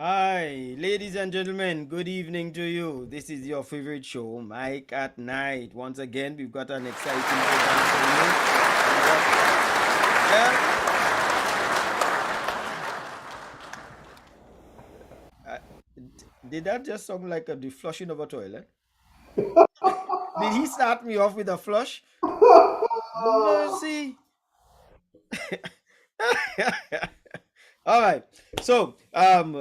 Hi, ladies and gentlemen, good evening to you. This is your favorite show, Mike at Night. Once again, we've got an exciting program for you. Yeah, uh, did that just sound like the flushing of a toilet? Did he start me off with a flush? Mercy. All right. So,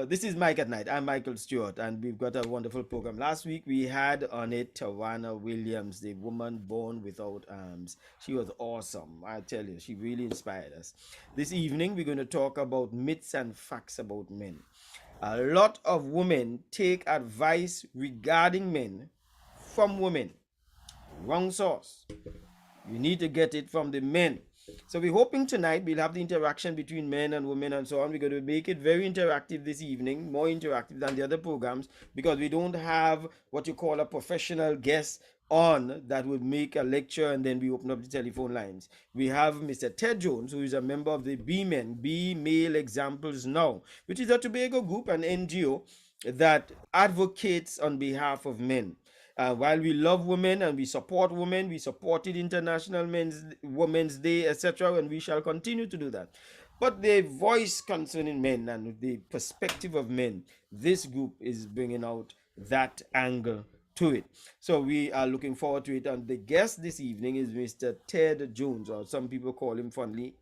this is Mike at Night. I'm Michael Stewart, and we've got a wonderful program. Last week we had on it Tawana Williams, the woman born without arms. She was awesome. I tell you, she really inspired us. This evening we're going to talk about myths and facts about men. A lot of women take advice regarding men from women. Wrong source. You need to get it from the men. So we're hoping tonight we'll have the interaction between men and women and so on. We're going to make it very interactive this evening, more interactive than the other programs, because we don't have what you call a professional guest on that would make a lecture and then we open up the telephone lines. We have Mr. Ted Jones, who is a member of the BMen, Be Male Examples Now, which is a Tobago group, an NGO that advocates on behalf of men. While we love women and we support women, we supported International Women's Day, etc., and we shall continue to do that. But the voice concerning men and the perspective of men, this group is bringing out that angle to it. So we are looking forward to it. And the guest this evening is Mr. Ted Jones, or some people call him fondly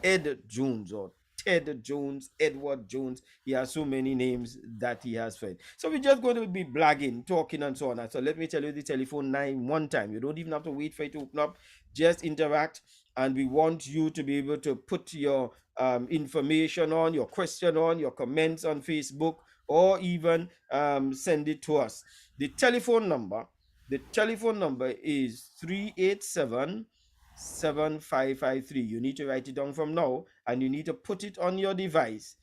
Ed Jones, or Ted Jones, Edward Jones. He has so many names that he has fed. So we're just going to be blagging, talking, and so on. So let me tell you the telephone line one time. You don't even have to wait for it to open up. Just interact, and we want you to be able to put your information on, your question on, your comments on Facebook, or even send it to us. The telephone number is 387 7553. You need to write it down from now, and you need to put it on your device.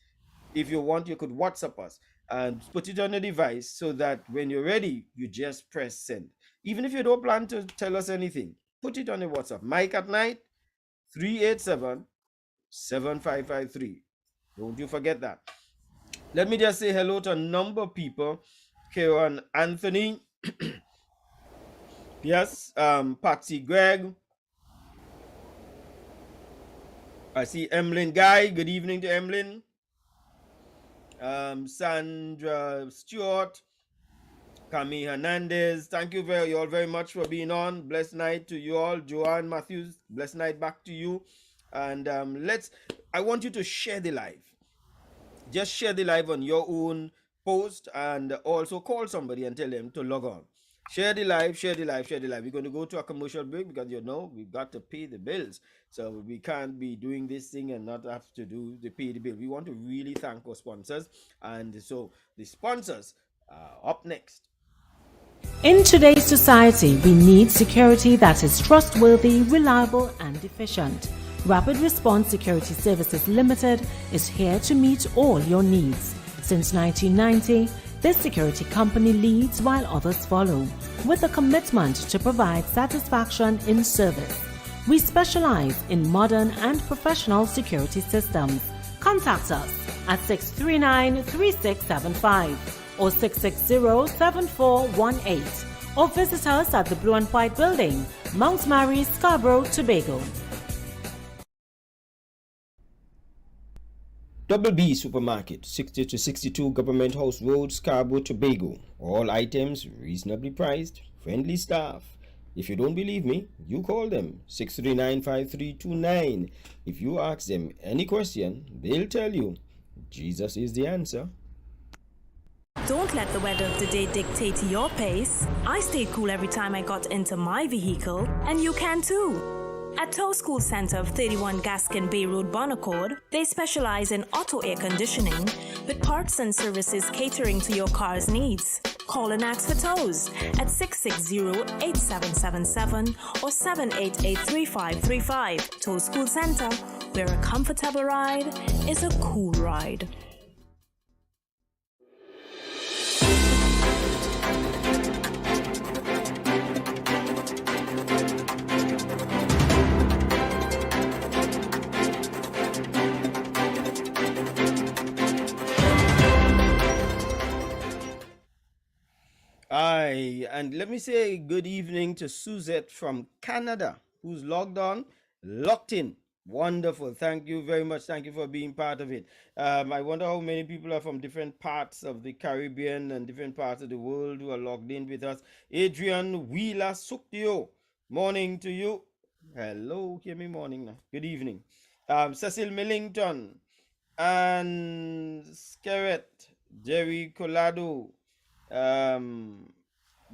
If you want, you could WhatsApp us and put it on your device so that when you're ready, you just press send. Even if you don't plan to tell us anything, put it on your WhatsApp. Mike at Night, 387 7553. Don't you forget that. Let me just say hello to a number of people. Kieran Anthony. Yes, Patsy Greg. I see Emlyn Guy. Good evening to Emlyn. Sandra Stewart, Cami Hernandez. Thank you all very much for being on. Blessed night to you all. Joanne Matthews, blessed night back to you. And I want you to share the live. Just share the live on your own post, and also call somebody and tell them to log on. Share the live, share the live, share the live. We're going to go to a commercial break because we've got to pay the bills. So we can't be doing this thing and not have to do the pay the bill. We want to really thank our sponsors. And so the sponsors are up next. In today's society, we need security that is trustworthy, reliable, and efficient. Rapid Response Security Services Limited is here to meet all your needs. Since 1990, this security company leads while others follow, with a commitment to provide satisfaction in service. We specialize in modern and professional security systems. Contact us at 639-3675 or 660-7418, or visit us at the Blue and White Building, Mount Mary, Scarborough, Tobago. Double B Supermarket, 60 to 62 Government House Road, Scarborough, Tobago. All items reasonably priced, friendly staff. If you don't believe me, you call them, 639-5329. If you ask them any question, they'll tell you. Jesus is the answer. Don't let the weather of the day dictate your pace. I stayed cool every time I got into my vehicle, and you can too. At Tow School Center of 31 Gaskin Bay Road, Bonaccord, they specialize in auto air conditioning with parts and services catering to your car's needs. Call and ask for tows at 660-8777 or 788-3535. Tow School Center, where a comfortable ride is a cool ride. right. And let me say good evening to Suzette from Canada, who's logged on, locked in. Wonderful. Thank you very much. Thank you for being part of it. I wonder how many people are from different parts of the Caribbean and different parts of the world who are logged in with us. Adrian Wheeler Suktio, morning to you. Hello, hear me morning now. Good evening. Cecil Millington and Skerrett, Jerry Colado, um,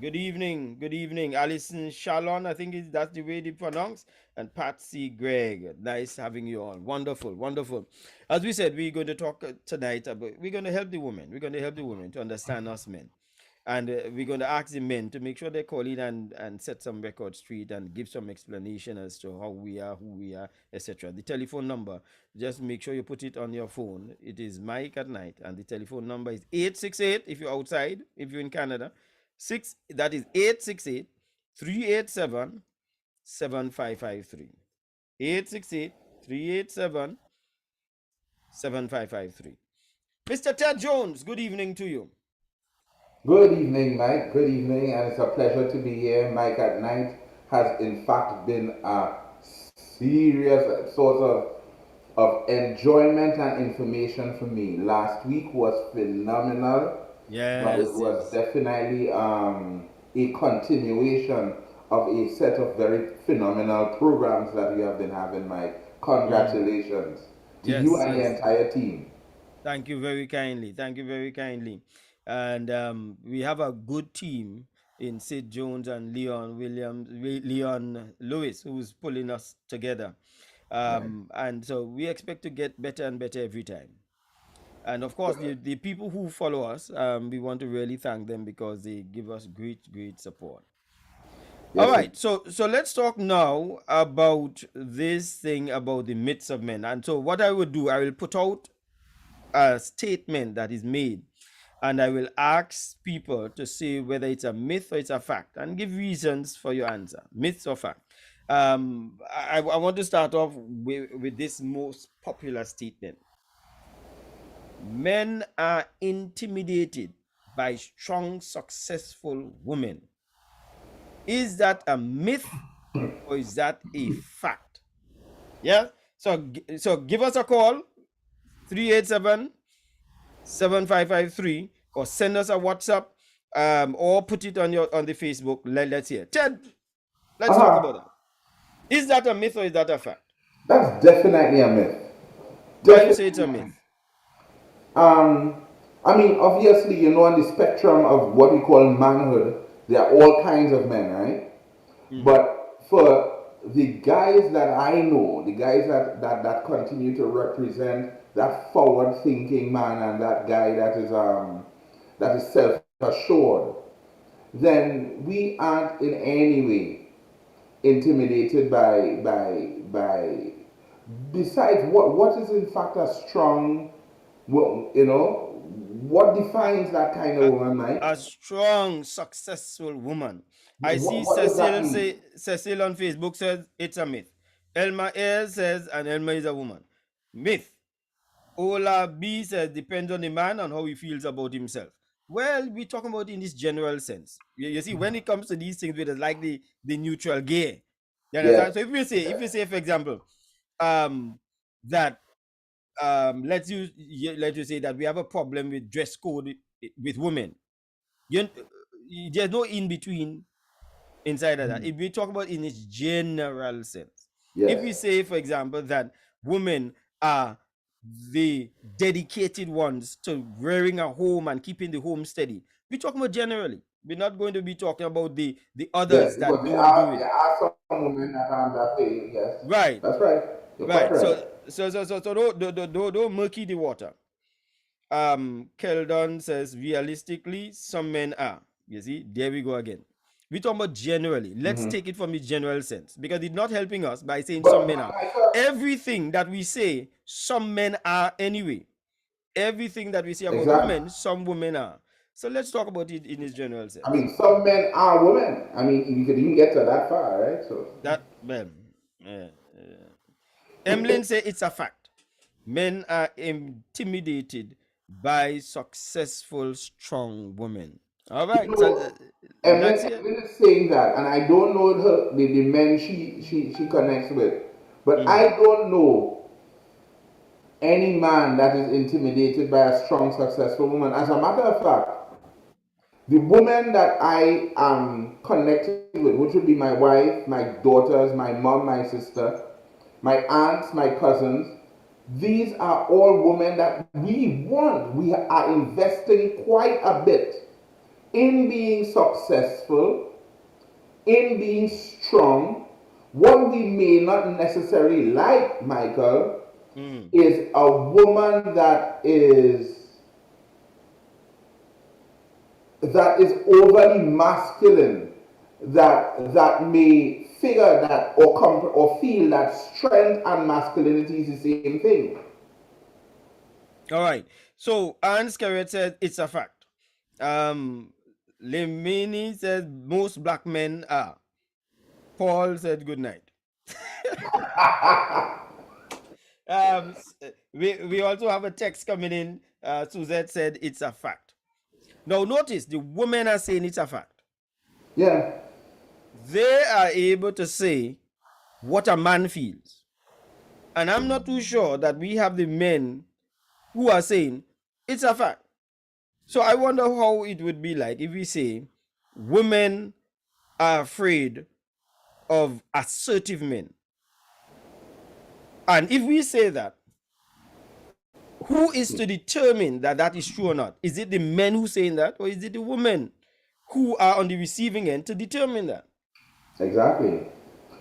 good evening, good evening. Alison Shalon, I think that's the way they pronounce. And Patsy Gregg, nice having you on. Wonderful, wonderful. As we said, we're going to talk tonight about, we're going to help the women. We're going to help the women to understand us men. And we're going to ask the men to make sure they call in and set some record straight and give some explanation as to how we are, who we are, etc. The telephone number, just make sure you put it on your phone. It is Mike at Night, and the telephone number is 868 if you're outside, if you're in Canada. That is 868 387 7553. 868 387 7553. Mr. Ted Jones, good evening to you. Good evening, Mike. Good evening, and it's a pleasure to be here. Mike at Night has, in fact, been a serious source of enjoyment and information for me. Last week was phenomenal, but it Yes, was yes. definitely a continuation of a set of very phenomenal programs that we have been having, Mike. Mm. Congratulations to you Yes, and the yes. entire team. Thank you very kindly. Thank you very kindly. And we have a good team in Sid Jones and Leon Lewis, who's pulling us together. Right. And so we expect to get better and better every time. And of course, the people who follow us, we want to really thank them because they give us great, great support. All Yes, right, so let's talk now about this thing about the myths of men. And so what I would do, I will put out a statement that is made, and I will ask people to say whether it's a myth or it's a fact, and give reasons for your answer, myths or fact. I want to start off with this most popular statement: men are intimidated by strong, successful women. Is that a myth or is that a fact? Yeah. So give us a call, 387 7553, or send us a WhatsApp, or put it on the Facebook. Let's hear. Ted, let's talk about uh-huh. that. Is that a myth or is that a fact? That's definitely a myth. Why you say it's a Definitely. myth? Um, I mean, obviously, on the spectrum of what we call manhood, there are all kinds of men, right? Mm-hmm. But for the guys that I know, the guys that continue to represent that forward thinking man and that guy that is self assured, then we aren't in any way intimidated by besides what is in fact a strong, what defines that kind of A, woman, Mike? a strong, successful woman. I see What does that mean? Cecil on Facebook says it's a myth. Elma Ayers says, and Elma is a woman. Myth. Ola B says depends on the man and how he feels about himself. Well, we're talking about in this general sense. You see, when it comes to these things, with like the neutral gear. You understand? Yes. So if you say, for example, um, that let's you say that we have a problem with dress code with women. You, there's no in between inside of that. If we talk about in its general sense, if Yes. we say, for example, that women are the dedicated ones to rearing a home and keeping the home steady, we're talking about generally. We're not going to be talking about the Yes. others that Because don't do it. there are some women that way. Yes. Right, That's right. You're quite right. right. So don't murky the water. Keldon says realistically, some men are. You see, there we go again. We talk about generally. Let's take it from the general sense because it's not helping us by saying some men But are. Michael, Everything that we say, some men are anyway. Everything that we say about exactly. women, some women are. So let's talk about it in its general I sense. mean, some men are women. I mean, you could even get to that far, right? So, That well, uh, Emlyn say it's a fact. Men are intimidated by successful, strong women. All you right. So know, That's it. Evelyn is saying that, and I don't know the men she connects with, but I don't know any man that is intimidated by a strong, successful woman. As a matter of fact, the woman that I am connected with, which would be my wife, my daughters, my mom, my sister, my aunts, my cousins, these are all women that we want. We are investing quite a bit in being successful, in being strong. What we may not necessarily like, Michael, is a woman that is overly masculine, that may figure that or feel that strength and masculinity is the same thing. All right. So Ernst Carrot says it's a fact. Lemini says most black men are. Paul said good night. We also have a text coming in. Suzette said it's a fact. Now notice the women are saying it's a fact. Yeah. They are able to say what a man feels. And I'm not too sure that we have the men who are saying it's a fact. So I wonder how it would be like if we say women are afraid of assertive men. And if we say that, who is to determine that that is true or not? Is it the men who saying that, or is it the women who are on the receiving end to determine that? Exactly.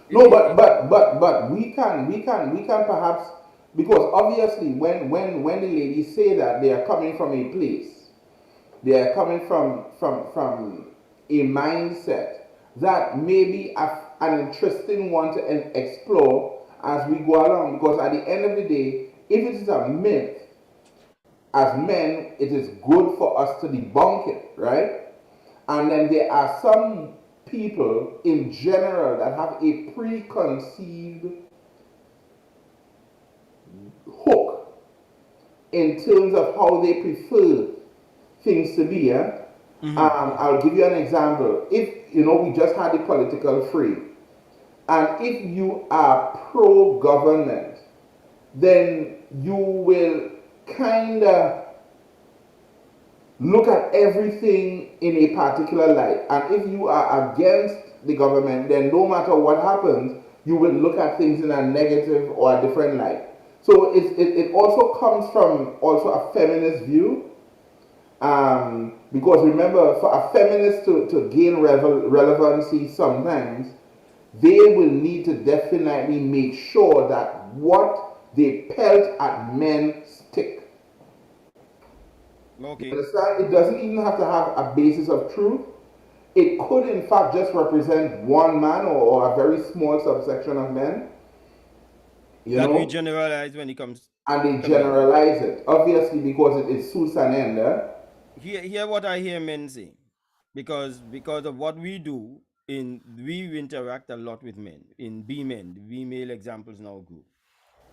No, but we can perhaps, because obviously when the ladies say that, they are coming from a place, they are coming from a mindset that may be an interesting one to explore as we go along. Because at the end of the day, if it is a myth, as men, it is good for us to debunk it, right? And then there are some people in general that have a preconceived hook in terms of how they prefer things to be. Yeah? I'll give you an example. If we just had the political free, and if you are pro-government, then you will kind of look at everything in a particular light. And if you are against the government, then no matter what happens, you will look at things in a negative or a different light. So it also comes from also a feminist view. Because remember, for a feminist to gain relevancy sometimes, they will need to definitely make sure that what they pelt at men stick. Okay. You understand? It doesn't even have to have a basis of truth. It could, in fact, just represent one man or a very small subsection of men. That we generalize when it comes. And they generalize it, obviously, because it suits an end. Hear what I hear men say. Because of what we do, we interact a lot with men in BMen, the female examples in our group.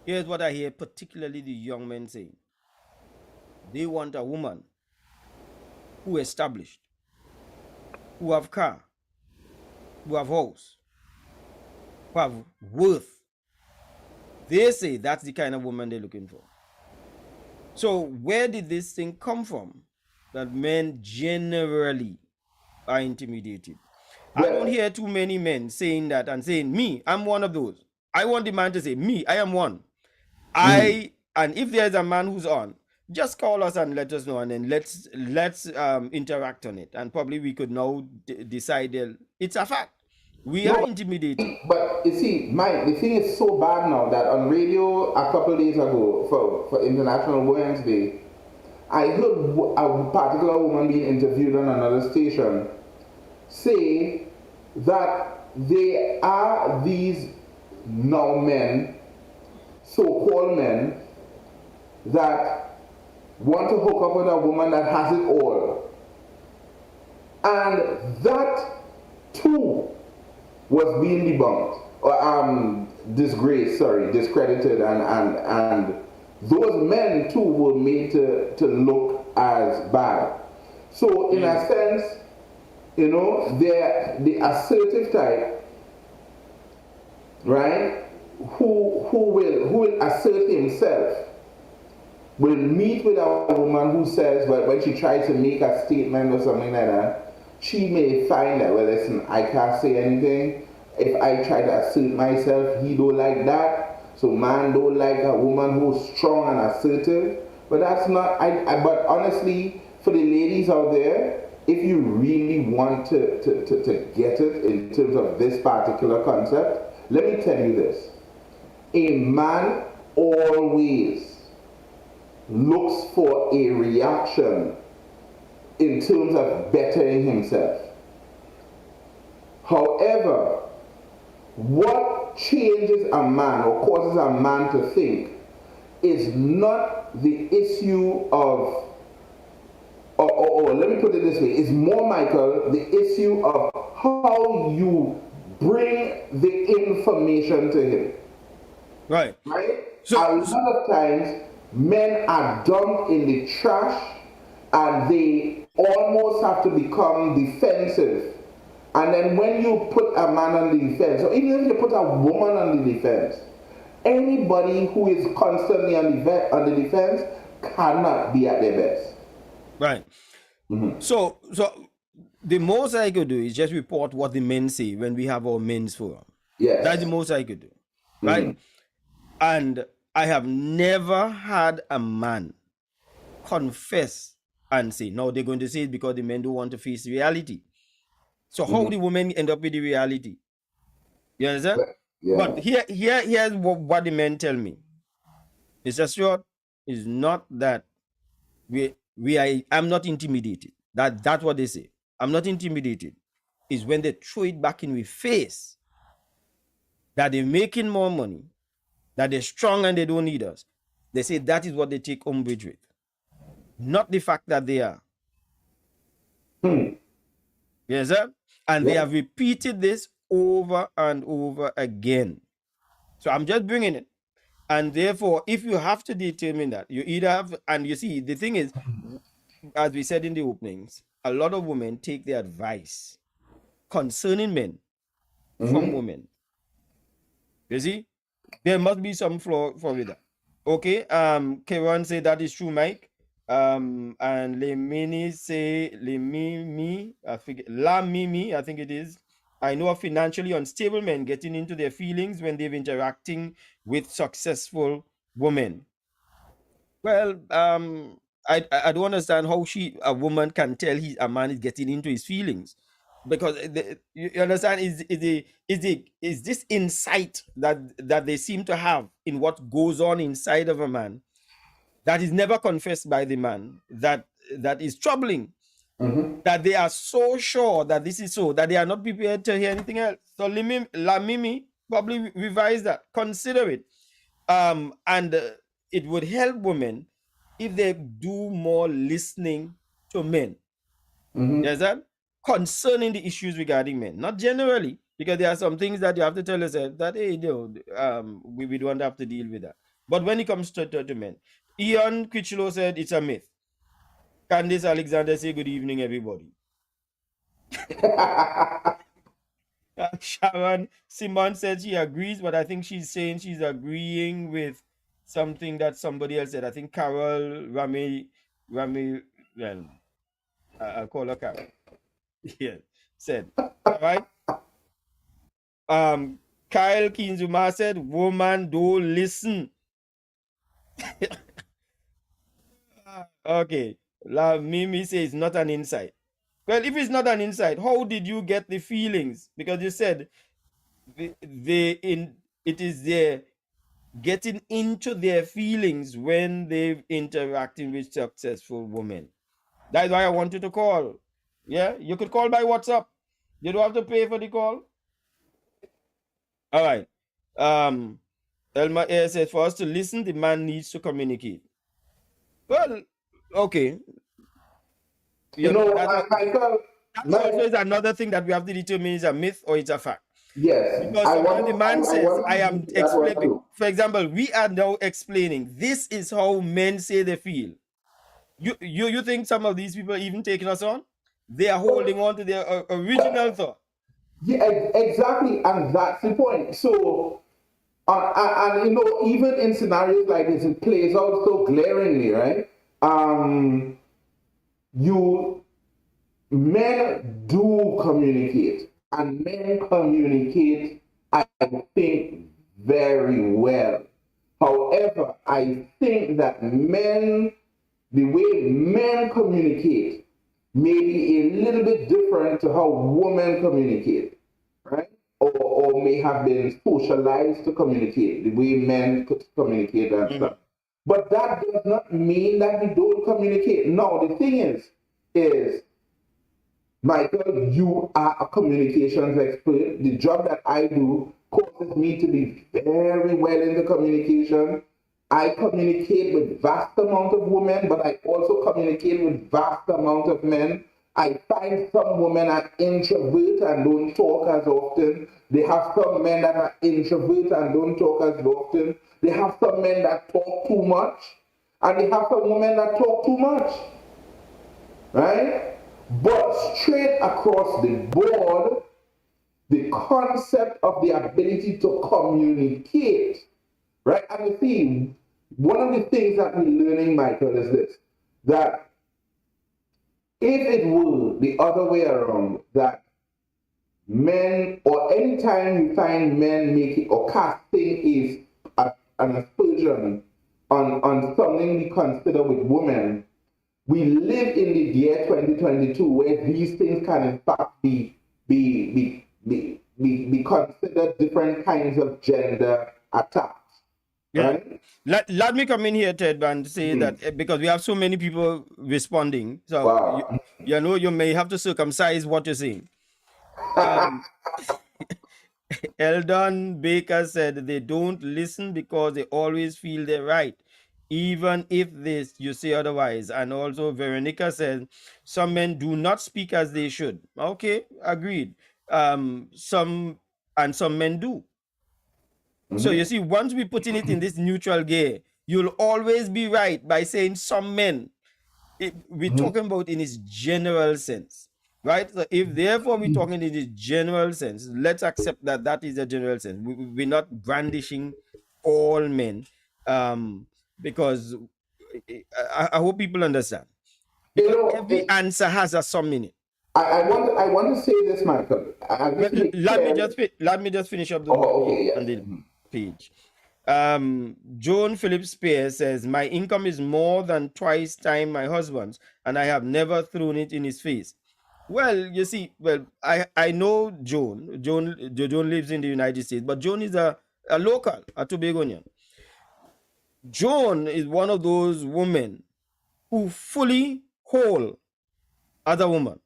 Here's what I hear, particularly the young men saying. They want a woman who established, who have car, who have house, who have worth. They say that's the kind of woman they're looking for. So where did this thing come from? That men generally are intimidated. I don't hear too many men saying that and saying, me, I'm one of those. I want the man to say, me, I am one. And if there's a man who's on, just call us and let us know, and then let's interact on it, and probably we could now decide it's a fact. We are intimidated. But you see, the thing is so bad now that on radio a couple of days ago for International Women's Day, I heard a particular woman being interviewed on another station say that there are these now men, so-called men, that want to hook up with a woman that has it all. And that too was being debunked or discredited, and those men too were made to look as bad. So in a sense, You know, they're the assertive type, right? Who will assert himself, will meet with a woman who says, well, when she tries to make a statement or something like that, she may find that, well, listen, I can't say anything. If I try to assert myself, he don't like that. So man don't like a woman who's strong and assertive. But that's not, but honestly, for the ladies out there, if you really want to get it in terms of this particular concept, let me tell you this. A man always looks for a reaction in terms of bettering himself. However, what changes a man or causes a man to think is not the issue of, or let me put it this way, is more, Michael, the issue of how you bring the information to him. Right. Right? So, a lot of times, men are dumped in the trash and they almost have to become defensive. And then when you put a man on the defense, or even if you put a woman on the defense, anybody who is constantly on the defense cannot be at their best. right. So the most I could do is just report what the men say when we have our men's forum. Yes. That's the most I could do. Right? And I have never had a man confess and say, no, they're going to say it because the men don't want to face reality. So how the women end up with the reality? You understand? Yeah. But here's what the men tell me. It's just short. It's not that I'm not intimidated. That's what they say. I'm not intimidated. Is when they throw it back in my face that they're making more money, that they're strong and they don't need us. They say that is what they take umbrage with. Not the fact that they are. Yes, sir? And they have repeated this over and over again. So I'm just bringing it. And therefore, if you have to determine that, you either have, and you see, the thing is, as we said in the openings, a lot of women take the advice concerning men from women. You see, there must be some flaw for that. Okay, Kevin say that is true, Mike. And Lemini say Lemimi, La Mimi, I think it is. I know of financially unstable men getting into their feelings when they're interacting with successful women. Well, I don't understand how a woman can tell a man is getting into his feelings, because you understand is this insight that they seem to have in what goes on inside of a man that is never confessed by the man, that is troubling. That they are so sure that this is so that they are not prepared to hear anything else. So La Mimi probably revise that, consider it, and it would help women if they do more listening to men. Yes, that concerning the issues regarding men, not generally, because there are some things that you have to tell yourself that, hey, we don't have to deal with that. But when it comes to men, Ian Kichlo said it's a myth. Candice Alexander say good evening, everybody. Sharon Simon said she agrees, but I think she's saying she's agreeing with something that somebody else said. I think Carol Rami, well, I'll call her Carol. Yeah, said. All right. Kyle Kinzuma said, woman, don't listen. Okay. La Mimi says not an insight. Well, if it's not an insight, how did you get the feelings? Because you said it is their getting into their feelings when they're interacting with successful women. That's why I wanted to call. Yeah, you could call by WhatsApp. You don't have to pay for the call. All right. Elma Air said, for us to listen, the man needs to communicate. Well, okay. You know, Michael, that also is another thing that we have to determine is a myth or it's a fact. Yes. Because when the man says, I am explaining, for example, we are now explaining, this is how men say they feel. You think some of these people are even taking us on? they are holding on to their original thought. Yeah, exactly, and that's the point. So, and even in scenarios like this, it plays out so glaringly, right? You Men do communicate, and men communicate, I think, very well. However, I think that the way men communicate, may be a little bit different to how women communicate, right? Or may have been socialized to communicate the way men could communicate and Mm-hmm. stuff. But that does not mean that we don't communicate. No, the thing is Michael, you are a communications expert. The job that I do causes me to be very well in the communication. I communicate with vast amount of women, but I also communicate with vast amount of men. I find some women are introvert and don't talk as often. They have some men that are introvert and don't talk as often. They have some men that talk too much, and they have some women that talk too much, right? But straight across the board, the concept of the ability to communicate, right? And you see, one of the things that we're learning, Michael, is this, that if it were the other way around, that men, or anytime you find men making or casting is an aspersion on something we consider with women, we live in the year 2022 where these things can in fact be considered different kinds of gender attacks, Yeah. right? Let me come in here, Ted, and say that because we have so many people responding, so Wow. you may have to circumcise what you're saying. Eldon Baker said they don't listen because they always feel they're right, even if this you say otherwise. And also Veronica said some men do not speak as they should. Okay, agreed. Some men do. So you see, once we put in it in this neutral gear, you'll always be right by saying some men. We're talking about in its general sense, right? So if therefore we're talking in its general sense, let's accept that that is a general sense. We're not brandishing all men, because I hope people understand. You Because know, every answer has a some in it. I want to say this, Michael. I Well, just to be clear. let me just finish up Oh, okay, on yeah. the page. Joan Phillips Spears says, my income is more than twice time my husband's, and I have never thrown it in his face. Well, you see, I know Joan. Joan lives in the United States, but Joan is a local, a Tobagonian. Joan is one of those women who fully whole as a woman.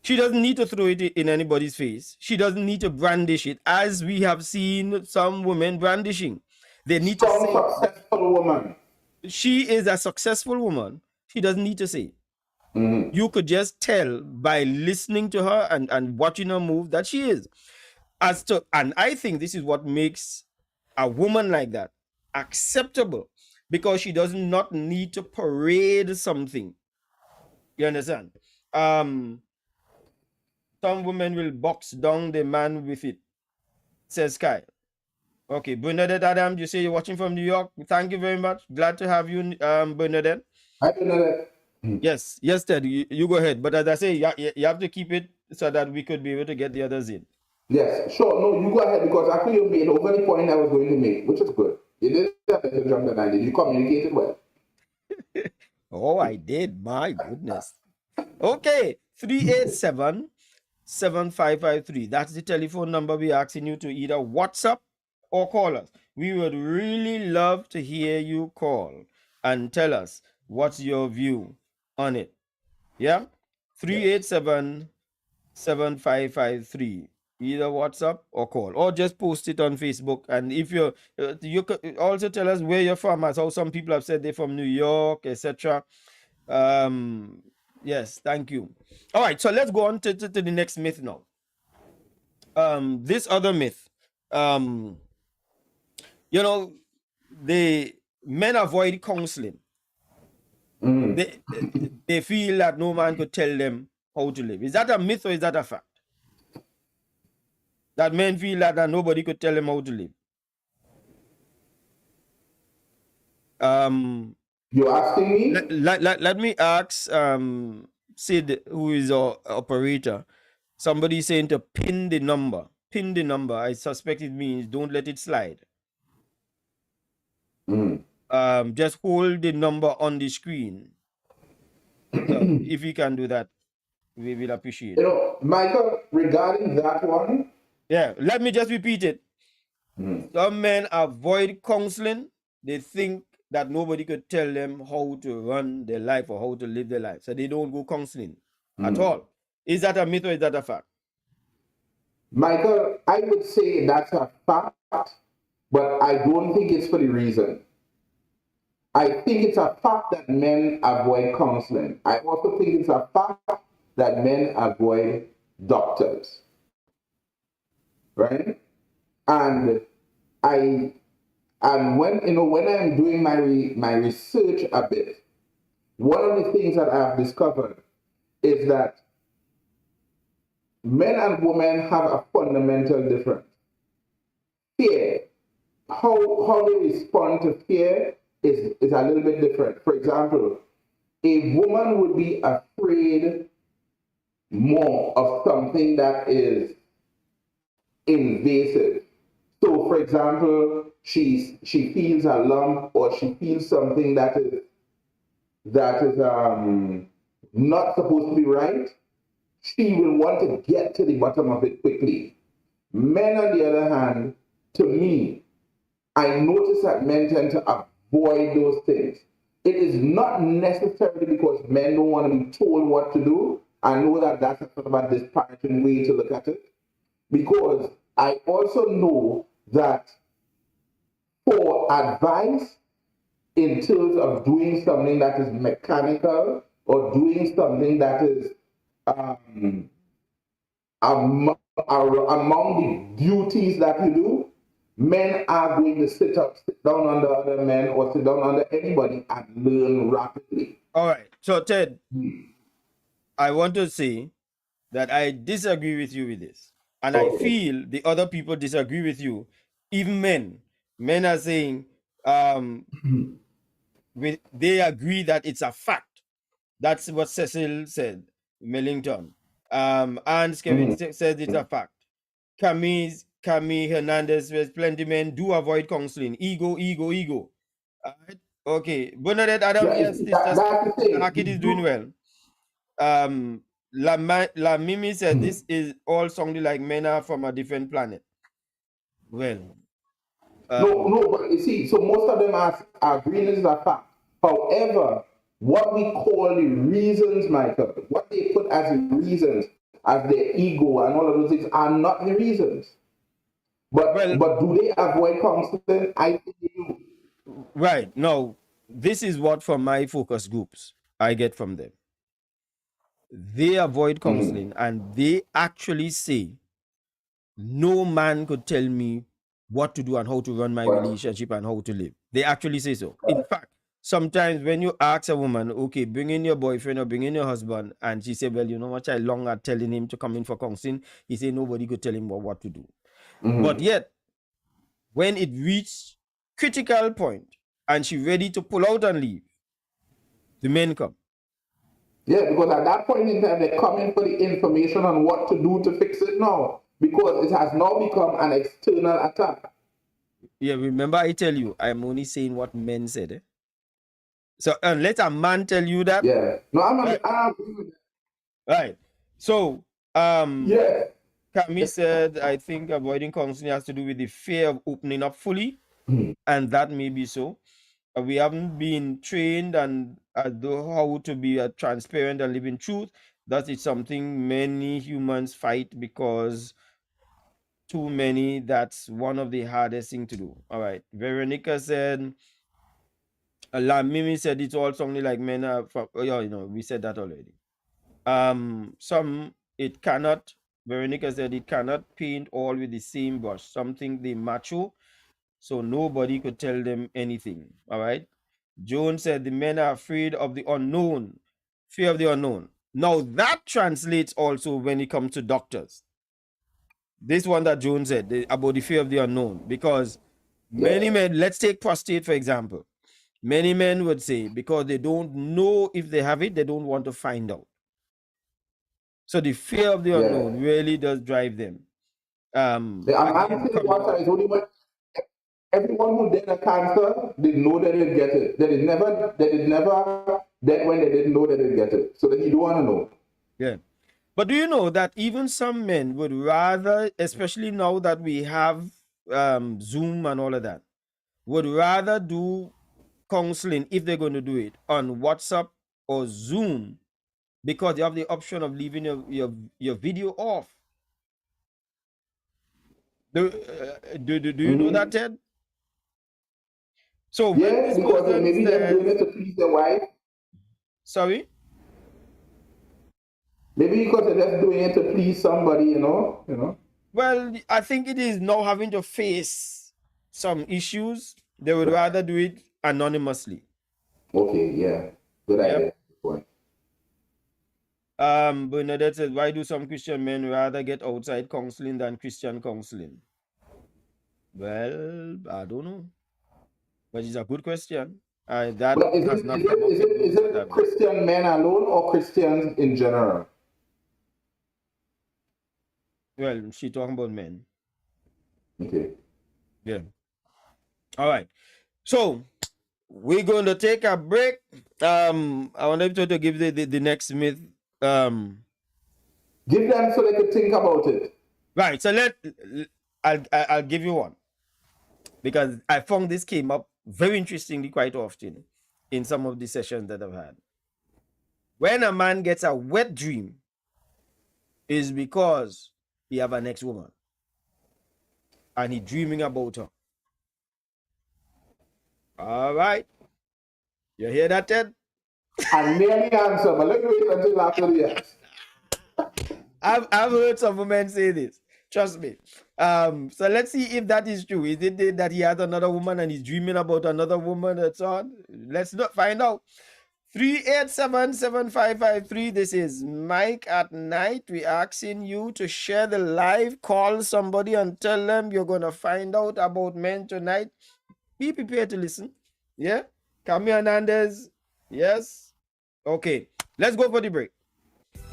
She doesn't need to throw it in anybody's face. She doesn't need to brandish it, as we have seen some women brandishing. They need to Strong, say successful woman. she is a successful woman. She doesn't need to say. You could just tell by listening to her and watching her move that she is. And I think this is what makes a woman like that acceptable, because she does not need to parade something. You understand? Some women will box down the man with it, says Sky. Okay, Bernadette Adam, you say you're watching from New York. Thank you very much. Glad to have you, Bernadette. I don't know that. Yes, Ted, you go ahead. But as I say, you have to keep it so that we could be able to get the others in. Yes, sure. No, you go ahead because actually you made over the point I was going to make, which is good. You did a better job than I did. You communicated well. Oh, I did. My goodness. Okay, 387-7553. That's the telephone number we're asking you to either WhatsApp or call us. We would really love to hear you call and tell us what's your view on it. Yeah? 387-7553. Either WhatsApp or call, or just post it on Facebook. And if you could also tell us where you're from, as how some people have said they're from New York, etc. Yes, thank you. All right, so let's go on to the next myth now. This other myth, the men avoid counseling. They feel that no man could tell them how to live. Is that a myth or is that a fact? That men feel that nobody could tell them how to live. You're asking me? Let me ask Sid, who is our operator. Somebody saying to pin the number. Pin the number. I suspect it means don't let it slide. Just hold the number on the screen. So if you can do that, we will appreciate it. Michael, regarding that one. Yeah, let me just repeat it. Some men avoid counseling. They think that nobody could tell them how to run their life or how to live their life. So they don't go counseling at all. Is that a myth or is that a fact? Michael, I would say that's a fact, but I don't think it's for the reason. I think it's a fact that men avoid counseling. I also think it's a fact that men avoid doctors. Right? And when I'm doing my research a bit, one of the things that I've discovered is that men and women have a fundamental difference. Fear, how they respond to fear is a little bit different. For example, a woman would be afraid more of something that is invasive. So, for example, she feels a lump or she feels something that is not supposed to be right. She will want to get to the bottom of it quickly. Men, on the other hand, to me, I notice that men tend to avoid those things. It is not necessarily because men don't want to be told what to do. I know that that's a sort of a disparaging way to look at it, because I also know that for advice in terms of doing something that is mechanical or doing something that is among the duties that you do, men are going to sit down under other men or sit down under anybody and learn rapidly. All right. So, Ted, I want to say that I disagree with you with this. And I feel the other people disagree with you. Even men. Men are saying they agree that it's a fact. That's what Cecil said, Millington. And Kevin said it's a fact. Camille Hernandez says plenty men do avoid counseling. Ego. All right. Okay. Bernadette Adam, yes, that's the thing. Hackett is doing well. La Mimi said this is all sounding like men are from a different planet. Well, no, but you see, so most of them are agreeing is a fact. However, what we call the reasons, Michael, what they put as the reasons, as their ego and all of those things, are not the reasons. But do they avoid counseling? I think they do. Right. Now, this is what from my focus groups I get from them. They avoid counseling and they actually say no man could tell me what to do and how to run my relationship and how to live. They actually say so. In fact, sometimes when you ask a woman, okay, bring in your boyfriend or bring in your husband, and she said, well, you know what, I long at telling him to come in for counseling, he said nobody could tell him what to do. But yet, when it reached critical point and she ready to pull out and leave, the men come. Yeah, because at that point in time, they're coming for the information on what to do to fix it now, because it has now become an external attack. Yeah, remember I tell you, I'm only saying what men said. Eh? So let a man tell you that. Yeah. No, I'm right. Right. So, yeah. Kami said, I think avoiding counseling has to do with the fear of opening up fully, and that may be so. We haven't been trained and how to be transparent and live in truth. That is something many humans fight because too many. That's one of the hardest thing to do. All right. Veronica said, Mimi said it's all something like men are from, we said that already. It cannot, Veronica said it cannot paint all with the same brush. Something they macho, so nobody could tell them anything. All right. Joan said the men are afraid of the unknown, fear of the unknown. Now that translates also when it comes to doctors. This one that Jones said about the fear of the unknown, because many Yeah. men, let's take prostate for example. Many men would say because they don't know if they have it, they don't want to find out. So the fear of the Yeah. unknown really does drive them. I'm Again, saying what coming. I told you, everyone who died of cancer didn't know they didn't get it. They did never dead when they didn't know they didn't get it. So that you don't want to know. Yeah. But do you know that even some men would rather, especially now that we have Zoom and all of that, would rather do counseling if they're going to do it on WhatsApp or Zoom because you have the option of leaving your video off. Do you know that, Mm-hmm. Ted? So when Yeah, this because person maybe they're doing says, it to please their wife. sorry, Maybe because they're just doing it to please somebody, well, I think it is now having to face some issues. They would Right. rather do it anonymously. Okay, yeah. Good Yep. idea. Good point. Bernadette says, why do some Christian men rather get outside counseling than Christian counseling? Well, I don't know, but it's a good question. That But has not come up in is books that it I've read. Christian men alone or Christians in general? Well, she talking about men. Okay. Yeah. All right. So we're going to take a break. I want to give the next myth. Give them so they could think about it. Right. So I'll give you one because I found this came up very interestingly quite often in some of the sessions that I've had. When a man gets a wet dream, is because he have an ex-woman and he dreaming about her. All right. You hear that, Ted? I nearly answer, but let me wait until after the yes. I've heard some men say this. Trust me. So let's see if that is true. Is it that he had another woman and he's dreaming about another woman and so on? Let's not find out. 387-7553. This is Mike at Night. We're asking you to share the live. Call somebody and tell them you're gonna find out about men tonight. Be prepared to listen. Yeah? Camille Hernandez. Yes. Okay. Let's go for the break.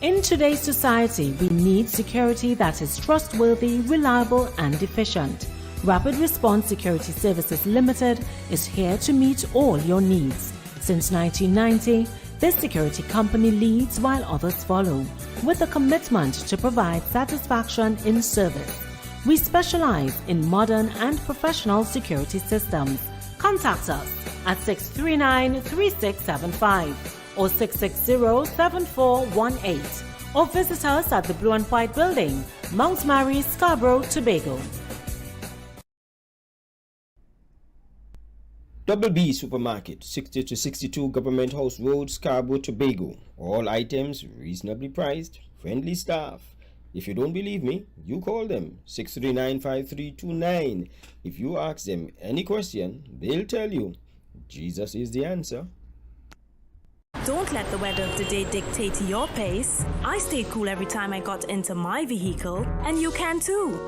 In today's society, we need security that is trustworthy, reliable, and efficient. Rapid Response Security Services Limited is here to meet all your needs. Since 1990, this security company leads while others follow, with a commitment to provide satisfaction in service. We specialize in modern and professional security systems. Contact us at 639-3675 or 660-7418 or visit us at the Blue and White Building, Mount Mary, Scarborough, Tobago. Double B Supermarket, 60 to 62 Government House Road, Scarborough, Tobago. All items reasonably priced, friendly staff. If you don't believe me, you call them 639-5329. If you ask them any question, they'll tell you Jesus is the answer. Don't let the weather of the day dictate your pace. I stayed cool every time I got into my vehicle, and you can too.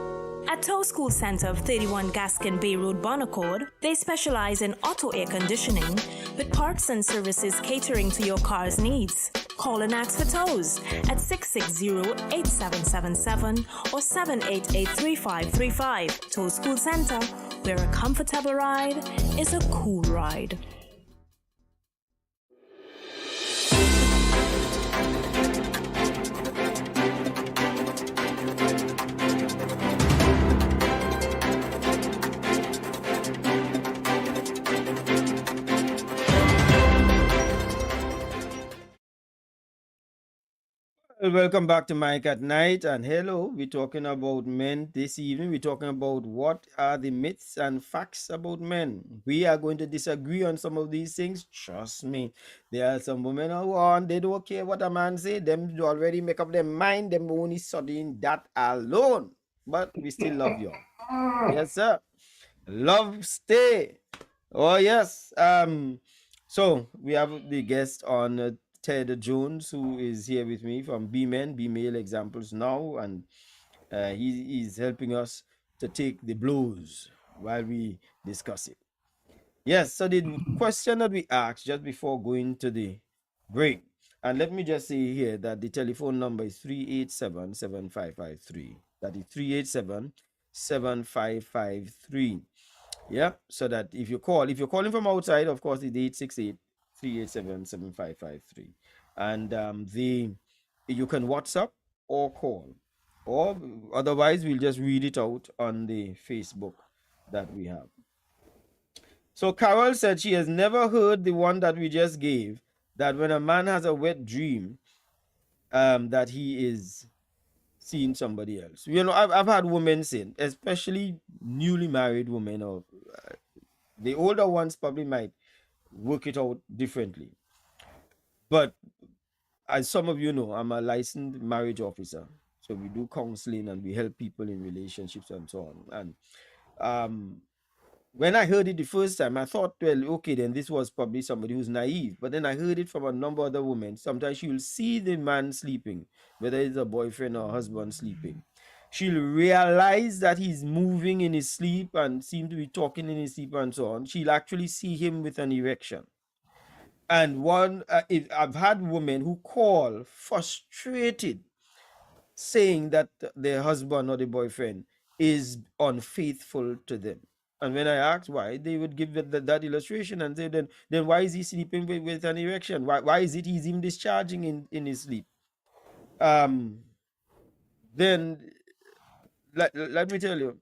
At Tow School Center of 31 Gaskin Bay Road, Bonaccord, they specialize in auto air conditioning with parts and services catering to your car's needs. Call and ask for tows at 660-8777 or 788-3535. Tow School Center, where a comfortable ride is a cool ride. Welcome back to Mike at Night, and hello. We're talking about men this evening. We're talking about what are the myths and facts about men. We are going to disagree on some of these things. Trust me, there are some women who on they don't care what a man say. Them already make up their mind. Them only studying that alone. But we still love you. Yes, sir. Love stay. Oh yes. So we have the guest on Ted Jones, who is here with me from BMen, Be Male Examples Now, and he's helping us to take the blows while we discuss it. Yes, so the question that we asked just before going to the break, and let me just say here that the telephone number is 387-7553. That is 387-7553. Yeah, so that if you're calling from outside, of course, it's 868-387-7553. And you can WhatsApp or call, or otherwise we'll just read it out on the Facebook that we have. So Carol said she has never heard the one that we just gave, that when a man has a wet dream, that he is seeing somebody else. You know, I've had women say, especially newly married women, or the older ones probably might work it out differently. But as some of you know, I'm a licensed marriage officer. So we do counseling and we help people in relationships and so on. And when I heard it the first time, I thought, well, okay, then this was probably somebody who's naive. But then I heard it from a number of other women. Sometimes she will see the man sleeping, whether it's a boyfriend or husband sleeping. She'll realize that he's moving in his sleep and seem to be talking in his sleep and so on. She'll actually see him with an erection. And I've had women who call frustrated, saying that their husband or the boyfriend is unfaithful to them. And when I asked why, they would give that illustration and say, then why is he sleeping with an erection? Why is it he's even discharging in his sleep? Then let me tell you,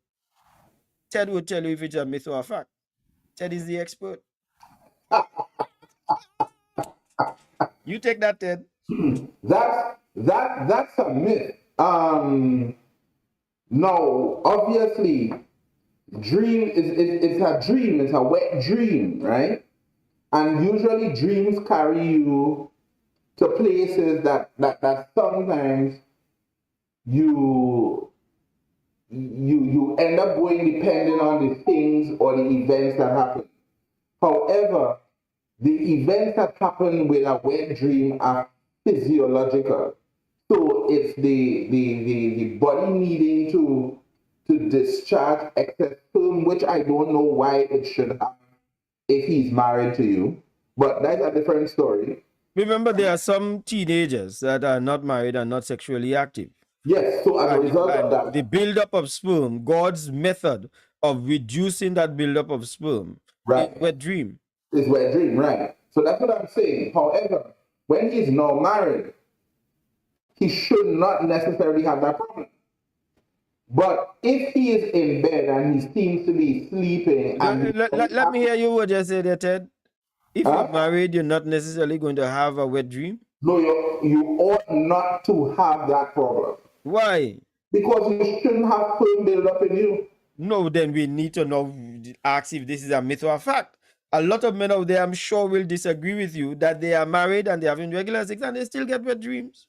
Ted would tell you if it's a myth or a fact. Ted is the expert. You take that, Ted. That's a myth. No, obviously, dream it's a dream. It's a wet dream, right? And usually dreams carry you to places that sometimes you end up going depending on the things or the events that happen. However, the events that happen with a wet dream are physiological. So it's the body needing to discharge excess sperm, which I don't know why it should have if he's married to you. But that's a different story. Remember, there are some teenagers that are not married and not sexually active. Yes, so as a result of that, the buildup of sperm, God's method of reducing that buildup of sperm, right, is wet dream. Is wet dream, right? So that's what I'm saying. However, when he's now married, he should not necessarily have that problem. But if he is in bed and he seems to be sleeping, and let me hear you what you said there, Ted. If you're married, you're not necessarily going to have a wet dream. No, you ought not to have that problem. Why? Because you shouldn't have sperm build up in you. No, then we need to know, ask if this is a myth or a fact. A lot of men out there, I'm sure, will disagree with you that they are married and they're having regular sex and they still get wet dreams.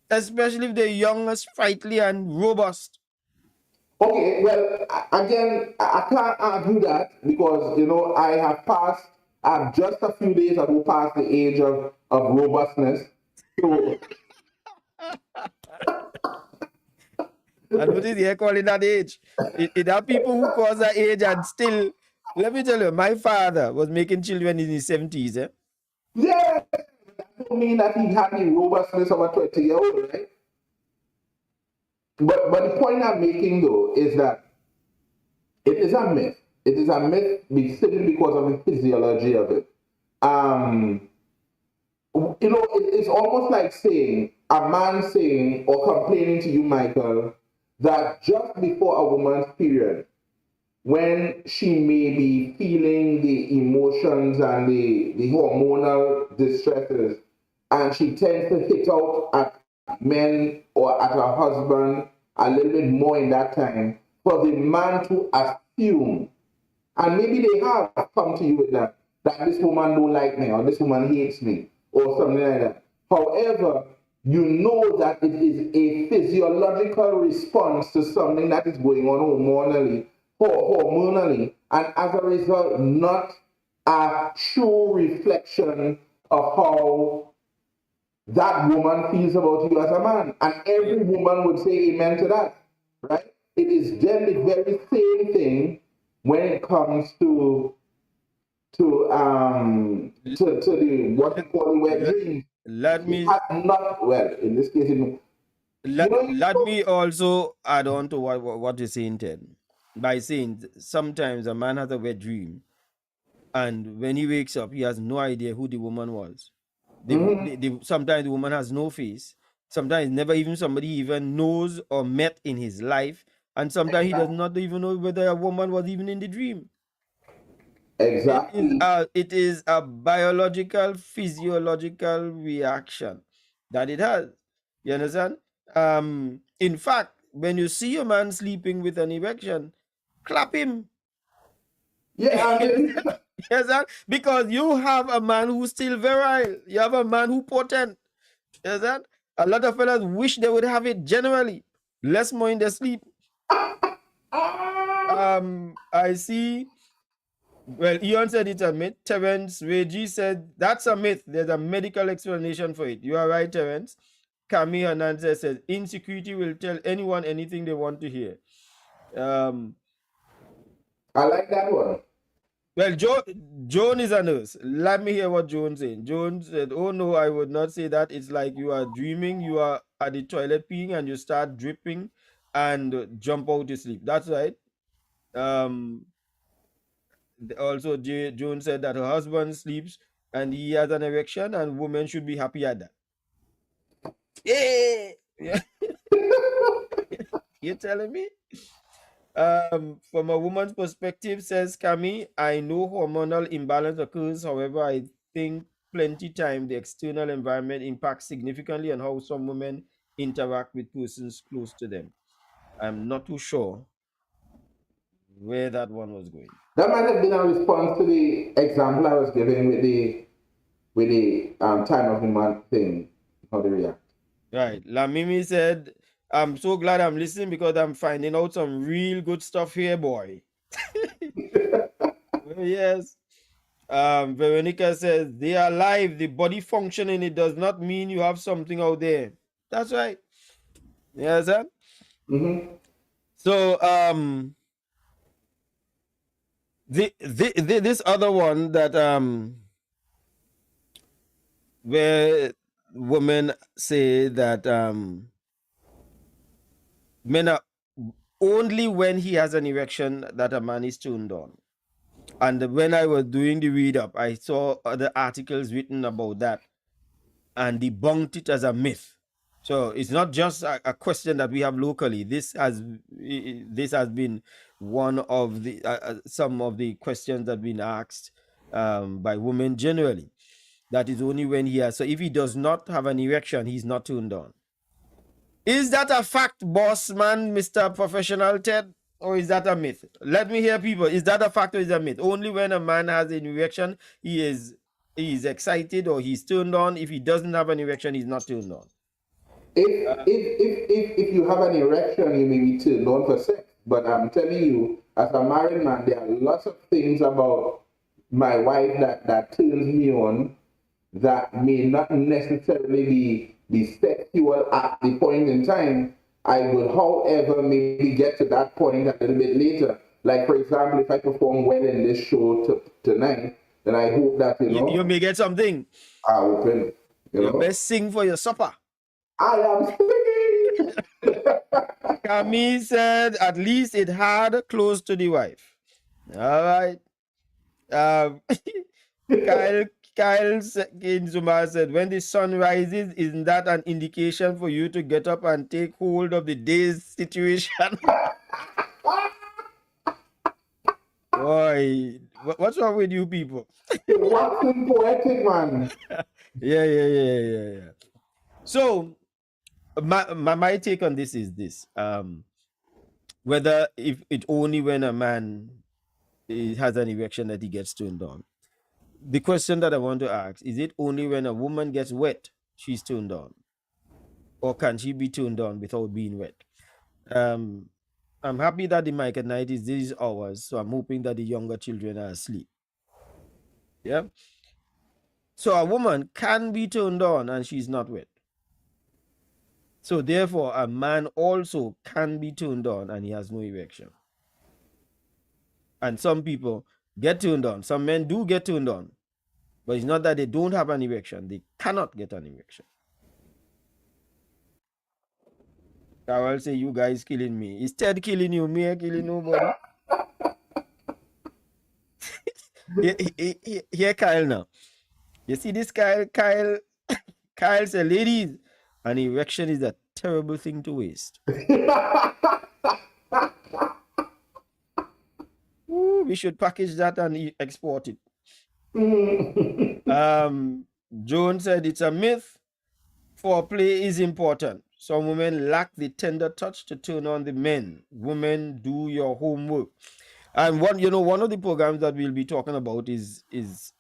Especially if they're young, sprightly, and robust. Okay, well, again, I can't argue that because, I've just a few days ago passed the age of robustness. So, and what is he calling that age? It are people who cause that age and still, let me tell you, my father was making children in his 70s. Eh? Yeah, that don't mean that he had the robustness of a 20-year-old, right? But the point I'm making, though, is that it is a myth. It is a myth simply because of the physiology of it. It's almost like saying, a man saying or complaining to you, Michael, that just before a woman's period, when she may be feeling the emotions and the hormonal distresses, and she tends to hit out at men or at her husband a little bit more in that time, for the man to assume, and maybe they have come to you with that this woman don't like me or this woman hates me or something like that. However, you know that it is a physiological response to something that is going on hormonally, and as a result, not a true reflection of how that woman feels about you as a man. And every woman would say amen to that, right? It is then the very same thing when it comes to the what you call the wet let, dreams. let It me has not, well, in this case, you let know, me also add on to what you're saying, Ted, by saying sometimes a man has a wet dream, and when he wakes up, he has no idea who the woman was. Sometimes the woman has no face. Sometimes never even somebody even knows or met in his life, and sometimes he does exactly, not even know whether a woman was even in the dream. exactly. It is a biological, physiological reaction that it has. You understand? In fact, when you see a man sleeping with an erection, clap him. Yeah, You and understand? Because you have a man who's still virile. You have a man who potent. You understand? A lot of fellas wish they would have it generally. Less more in their sleep. I see. Well, Ian said it's a myth. Terence Reggie said that's a myth. There's a medical explanation for it. You are right, Terence. Kami Hernandez says insecurity will tell anyone anything they want to hear. Um, I like that one. well, Joan is a nurse. Let me hear what Joan said. Joan said, "Oh no, I would not say that. It's like you are dreaming. You are at the toilet peeing and you start dripping and jump out to sleep. That's right." Um, Also, Joan said that her husband sleeps and he has an erection, and women should be happy at that. Yeah, you telling me? From a woman's perspective, says Cami, I know hormonal imbalance occurs. However, I think plenty time the external environment impacts significantly on how some women interact with persons close to them. I'm not too sure where that one was going. That might have been a response to the example I was giving with the time of the month thing, how they react. Right. Lamimi said, I'm so glad I'm listening because I'm finding out some real good stuff here, boy. Well, yes. Veronica says, they are alive, the body functioning. It does not mean you have something out there. That's right. Yes, sir. Mm-hmm. So, this other one that, where women say that, men are only when he has an erection that a man is turned on. And when I was doing the read up, I saw other articles written about that and debunked it as a myth. So it's not just a question that we have locally. This has been one of the some of the questions that have been asked by women generally. That is only when he has. So if he does not have an erection, he's not turned on. Is that a fact, boss man, Mr. Professional Ted? Or is that a myth? Let me hear people. Is that a fact or is that a myth? Only when a man has an erection, he is excited or he's turned on. If he doesn't have an erection, he's not turned on. If you have an erection, you may be turned on for sex. But I'm telling you, as a married man, there are lots of things about my wife that turns me on that may not necessarily be sexual at the point in time. I will, however, maybe get to that point a little bit later. Like, for example, if I perform well in this show tonight, then I hope that, You may get something. I open, You best sing for your supper. I am singing. Kami said at least it had close to the wife. All right. Um, Kyle Kinzuma said, when the sun rises, isn't that an indication for you to get up and take hold of the day's situation? Boy, what's wrong with you people? Waxing poetic, man. Yeah. So, my take on this is this. Whether if it only when a man has an erection that he gets turned on. The question that I want to ask, is it only when a woman gets wet she's turned on? Or can she be turned on without being wet? Um, I'm happy that the mic at night is these hours, so I'm hoping that the younger children are asleep. Yeah. So a woman can be turned on and she's not wet. So therefore, a man also can be turned on and he has no erection. And some people get turned on. Some men do get turned on. But it's not that they don't have an erection. They cannot get an erection. Carol say, you guys killing me. Is Ted killing you? Me killing nobody. Here, Kyle now. You see this Kyle? Kyle said, ladies, an erection is a terrible thing to waste. Ooh, we should package that and export it. Joan said it's a myth. Foreplay is important. Some women lack the tender touch to turn on the men. Women, do your homework. And one of the programs that we'll be talking about is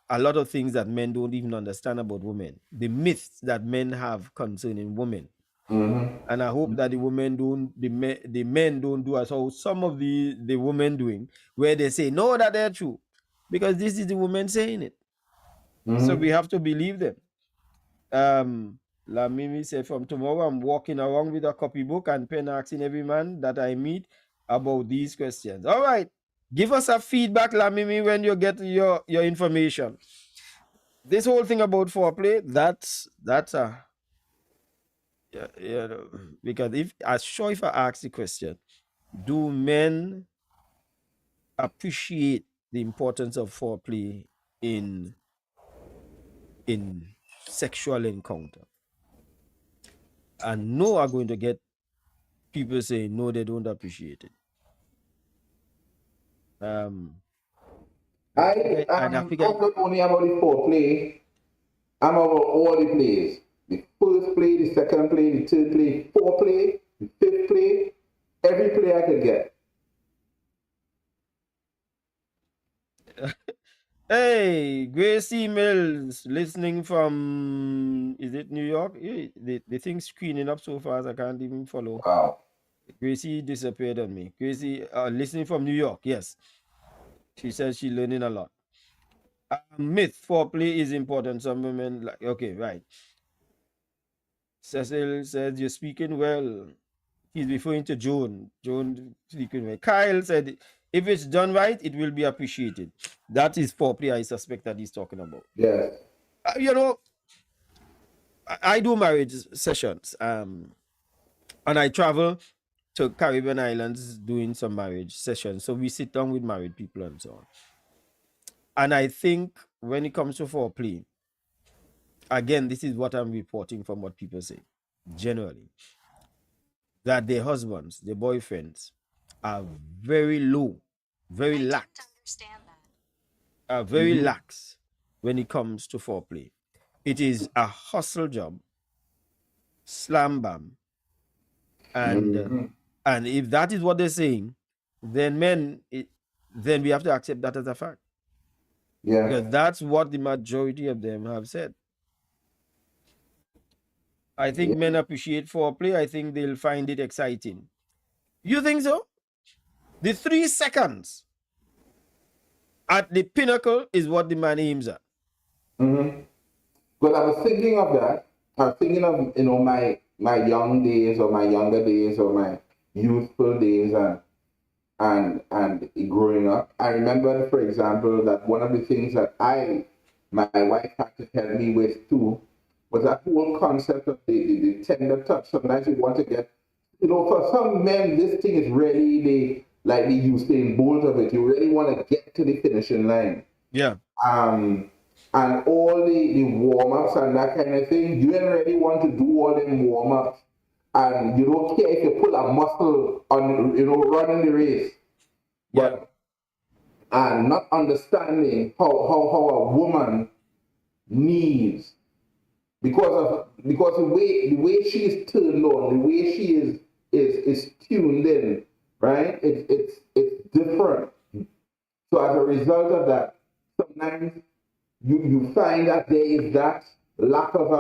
a lot of things that men don't even understand about women. The myths that men have concerning women. And I hope that the men don't do as how some of the women doing, where they say no, that they're true, because this is the woman saying it. So we have to believe them. La Mimi said, from tomorrow I'm walking around with a copybook and pen, asking every man that I meet about these questions. All right, give us a feedback, La Mimi, when you get your information. This whole thing about foreplay, that's a because if I ask the question, do men appreciate the importance of foreplay in sexual encounter? And no, are going to get people saying no, they don't appreciate it. I'm not only about the foreplay, I'm about all the plays. The first play, the second play, the third play, foreplay, the fifth play, every play I could get. Hey, Gracie Mills, listening from, is it New York? The thing's screening up so fast I can't even follow. Wow. Gracie disappeared on me. Gracie, listening from New York, yes. She says she's learning a lot. Myth, foreplay is important. Some women like, okay, right. Cecil says you're speaking well. He's referring to Joan. Joan speaking well. Kyle said, if it's done right, it will be appreciated. That is foreplay I suspect that he's talking about. Yes. I do marriage sessions. And I travel to Caribbean islands doing some marriage sessions. So we sit down with married people and so on. And I think when it comes to foreplay, again, this is what I'm reporting from what people say, generally, that their husbands, their boyfriends, are very low, very lax. Are very lax when it comes to foreplay. It is a hustle job, slam bam, and if that is what they're saying, then then we have to accept that as a fact. Yeah. Because that's what the majority of them have said. I think men appreciate foreplay. I think they'll find it exciting. You think so? The 3 seconds at the pinnacle is what the man aims at. But I was thinking of that. I was thinking of my young days or my younger days or my youthful days and growing up. I remember, for example, that one of the things that my wife had to help me with too was that whole concept of the tender touch. Sometimes you want to get, for some men, this thing is really like the Usain Bolt of it. You really want to get to the finishing line. Yeah. And all the warm-ups and that kind of thing, you don't really want to do all them warm-ups. And you don't care if you pull a muscle on, running the race. But and not understanding how a woman needs, because the way she is turned on, the way she is tuned in, right? It's different. So as a result of that, sometimes you find that there is that lack of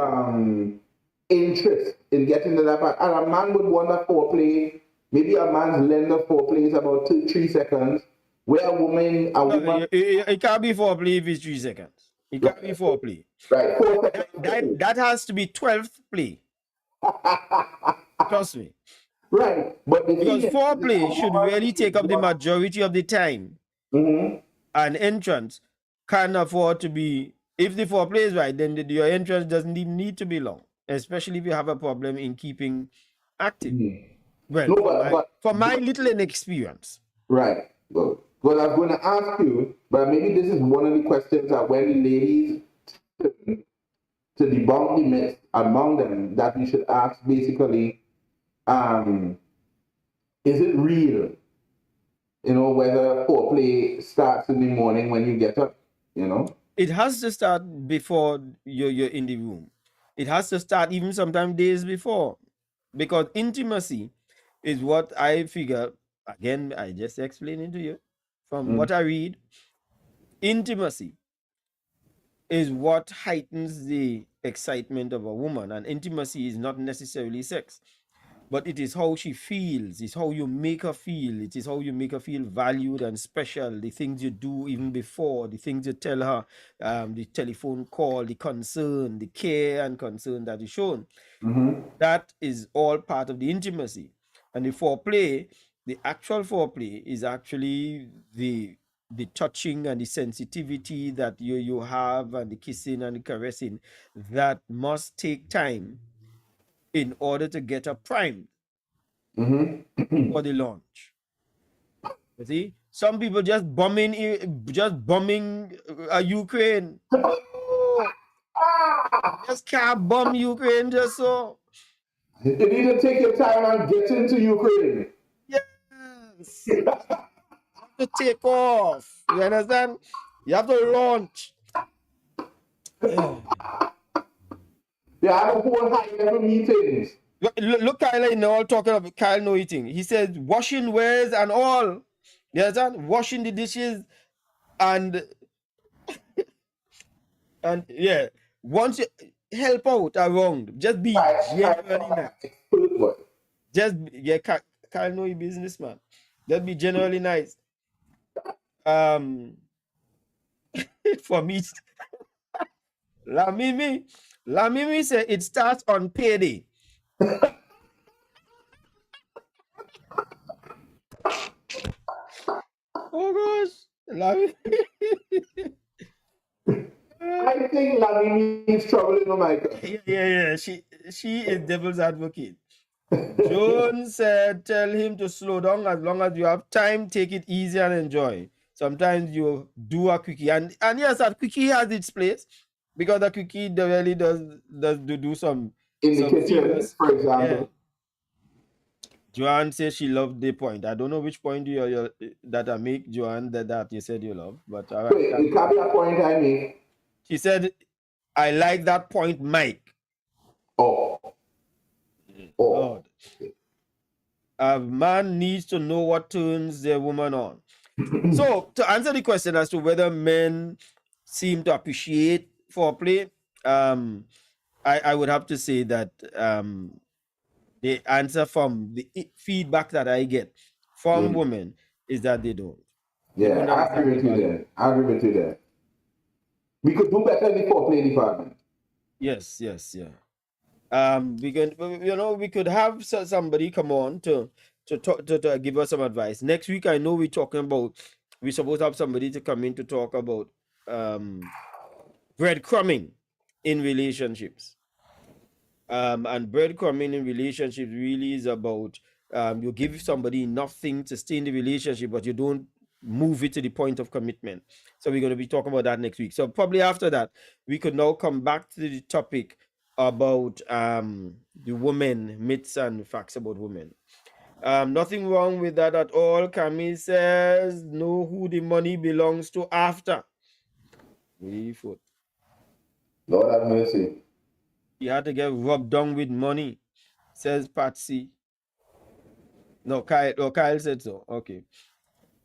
interest in getting to that part. And a man would want that foreplay. Maybe a man's length of foreplay is about 2-3 seconds. Where a woman It can't be foreplay if it's 3 seconds. It can't be foreplay. Right. 4 seconds. That has to be 12th play. Trust me. Right. But the Because thing is, foreplay should really take up the majority of the time. Mm-hmm. An entrance can't afford to be, if the foreplay is right, then your entrance doesn't even need to be long, especially if you have a problem in keeping active. Well, No, for my little inexperience. right. Good. Well, I was going to ask you, but maybe this is one of the questions that when the ladies to debunk the myth among them that we should ask basically, is it real? You know, whether foreplay starts in the morning when you get up, you know? It has to start before you're in the room. It has to start even sometimes days before. Because intimacy is what I figure, again, I just explained it to you. From what I read, intimacy is what heightens the excitement of a woman. And intimacy is not necessarily sex, but it is how she feels. It's how you make her feel. It is how you make her feel valued and special. The things you do even before, the things you tell her, the telephone call, the concern, the care and concern that is shown. That is all part of the intimacy. And the foreplay, the actual foreplay, is actually the touching and the sensitivity that you have, and the kissing and the caressing that must take time in order to get her primed for the launch. You see, some people just bombing Ukraine. Just can't bomb Ukraine just so. You need to take your time and get into Ukraine. Yes. You have to take off. You understand? You have to launch. They have a whole high level meetings. Look, Kyle, in all talking about Kyle no eating. He says washing wares and all. You understand? Washing the dishes and yeah. Once you help out around, just be generally nice. Just yeah, Kyle no businessman. Just be generally nice. For me, Lamimi said it starts on payday. Oh gosh, Lamimi. I think Lamini is trouble in America. Yeah. She is devil's advocate. Jones said, tell him to slow down. As long as you have time, take it easy and enjoy. Sometimes you do a quickie, and yes, that quickie has its place, because the quickie really does do some in the kitchen, serious, for example. Yeah. Joanne says she loved the point. I don't know which point you that I make, Joanne, that you said you love, but all right. Wait, it can't be a point I make. She said, I like that point, Mike. Oh. God. A man needs to know what turns their woman on. So, to answer the question as to whether men seem to appreciate foreplay, I would have to say that the answer from the feedback that I get from women is that they don't. Yeah, I agree with you there. We could do better in the foreplay department. Yes. We could have somebody come on to give us some advice. Next week, I know we're supposed to have somebody to come in to talk about breadcrumbing in relationships. And breadcrumbing in relationships really is about you give somebody enough things to stay in the relationship, but you don't move it to the point of commitment. So we're going to be talking about that next week. So probably after that, we could now come back to the topic about the women, myths and facts about women. Nothing wrong with that at all. Camille says, know who the money belongs to after. Lord have mercy. You had to get rubbed down with money, says Patsy. No, Kyle said so. Okay.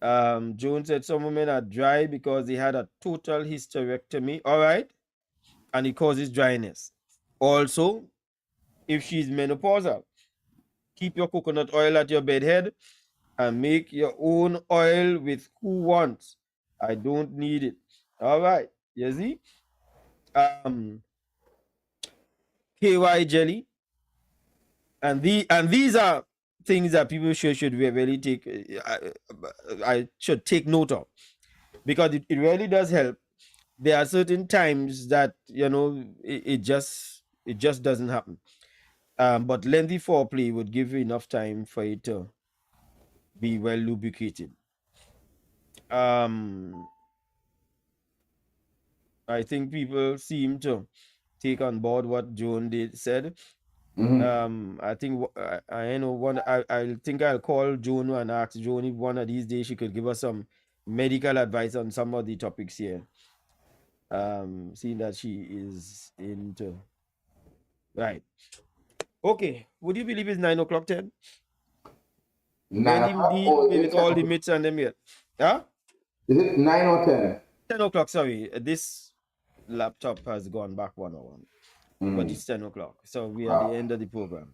Joan said some women are dry because they had a total hysterectomy. All right. And it causes dryness. Also, if she's menopausal, keep your coconut oil at your bedhead and make your own oil with who wants. I don't need it. All right. You see? um, KY jelly, and these are things that people should really take. I should take note of, because it really does help. There are certain times that it just doesn't happen. But lengthy foreplay would give you enough time for it to be well lubricated. Um, I think people seem to take on board what Joan did said. Mm-hmm. I think I know one. I think I'll call Joan and ask Joan if one of these days she could give us some medical advice on some of the topics here. Seeing that she is into right. Okay. Would you believe it's 9 o'clock 10? We Nine ain't even o'clock deal or is with it 10 all the o'clock? myths and them yet. Huh? Is it 9 or 10? 10 o'clock. Sorry, this laptop has gone back 1 hour, but Mm. it's 10 o'clock. So we are at the Wow. end of the program.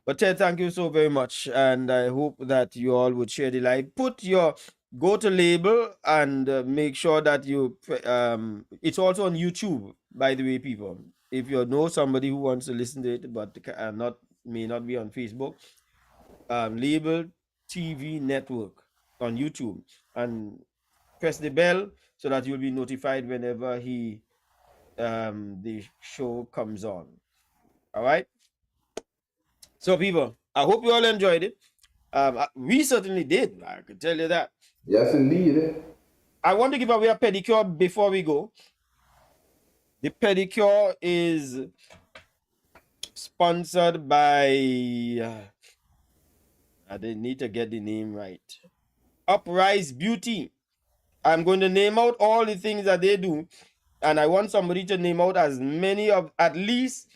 But Ted, thank you so very much, and I hope that you all would share the live. Put your go to label and make sure that it's also on YouTube, by the way, people. If you know somebody who wants to listen to it but not may not be on Facebook, label TV Network on YouTube, and press the bell so that you'll be notified whenever the show comes on. All right. So people, I hope you all enjoyed it. We certainly did. I can tell you that. Yes, indeed. I want to give away a pedicure before we go. The pedicure is sponsored by. I didn't need to get the name right. Uprise Beauty. I'm going to name out all the things that they do, and I want somebody to name out as many of at least.